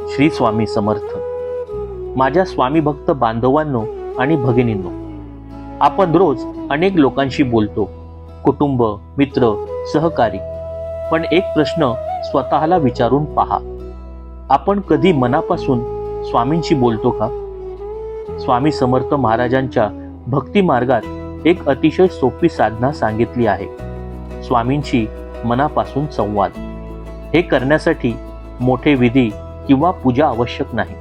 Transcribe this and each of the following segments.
श्री स्वामी समर्थ. माझ्या स्वामी भक्त बांधवांनो आणि भगिनींनो, आपण रोज अनेक लोकांशी बोलतो, कुटुंब, मित्र, सहकारी. पण एक प्रश्न स्वतःला विचारून पहा, आपण कधी मनापासून स्वामींशी बोलतो का? स्वामी समर्थ महाराजांच्या भक्ती मार्गात एक अतिशय सोपी साधना सांगितली आहे, स्वामींशी मनापासून संवाद. हे करण्यासाठी मोठे विधी किंवा पूजा आवश्यक नाही.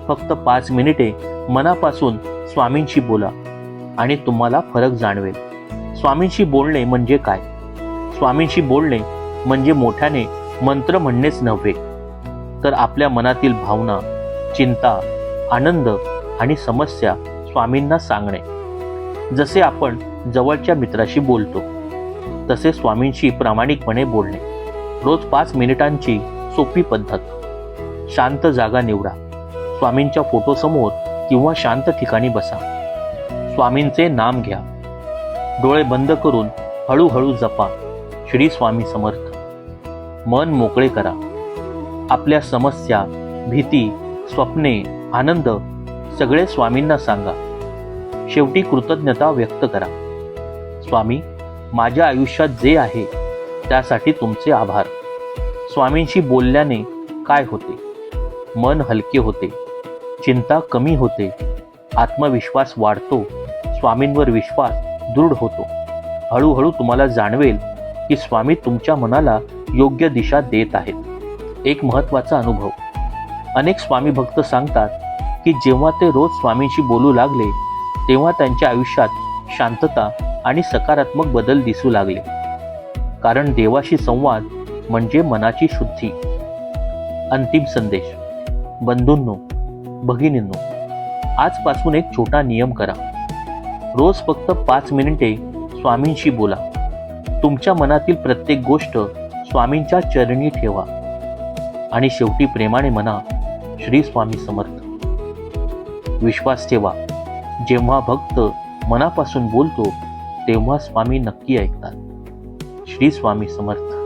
फक्त 5 मिनिटे मनापासून स्वामींशी बोला आणि तुम्हाला फरक जाणवेल. स्वामींशी बोलणे म्हणजे काय? स्वामींशी बोलणे म्हणजे मोठ्याने मंत्र म्हणणेच नव्हे, तर आपल्या मनातील भावना, चिंता, आनंद आणि समस्या स्वामींना सांगणे. जसे आपण जवळच्या मित्राशी बोलतो तसे स्वामींशी प्रामाणिकपणे बोलणे. रोज 5 मिनिटांची सोपी पद्धत. शांत जागा निवडा. स्वामींच्या फोटोसमोर किंवा शांत ठिकाणी बसा. स्वामींचे नाम घ्या. डोळे बंद करून हळूहळू जपा, श्री स्वामी समर्थ. मन मोकळे करा. आपल्या समस्या, भीती, स्वप्ने, आनंद सगळे स्वामींना सांगा. शेवटी कृतज्ञता व्यक्त करा. स्वामी, माझ्या आयुष्यात जे आहे त्यासाठी तुमचे आभार. स्वामींशी बोलल्याने काय होते? मन हलके होते, चिंता कमी होते, आत्मविश्वास वाढतो, स्वामींवर विश्वास दृढ होतो. हळूहळू तुम्हाला जाणवेल की स्वामी तुमच्या मनाला योग्य दिशा देत आहेत. एक महत्त्वाचा अनुभव. अनेक स्वामी भक्त सांगतात की जेव्हा ते रोज स्वामींशी बोलू लागले तेव्हा त्यांच्या आयुष्यात शांतता आणि सकारात्मक बदल दिसू लागले. कारण देवाशी संवाद म्हणजे मनाची शुद्धी. अंतिम संदेश. बंधूंनो, भगिनींनो, आजपासून एक छोटा नियम करा. रोज फक्त 5 मिनिटे स्वामींशी बोला. तुमच्या मनातील प्रत्येक गोष्ट स्वामींच्या चरणी ठेवा आणि शेवटी प्रेमाने म्हणा, श्री स्वामी समर्थ. विश्वास ठेवा, जेव्हा भक्त मनापासून बोलतो तेव्हा स्वामी नक्की ऐकतात. श्री स्वामी समर्थ.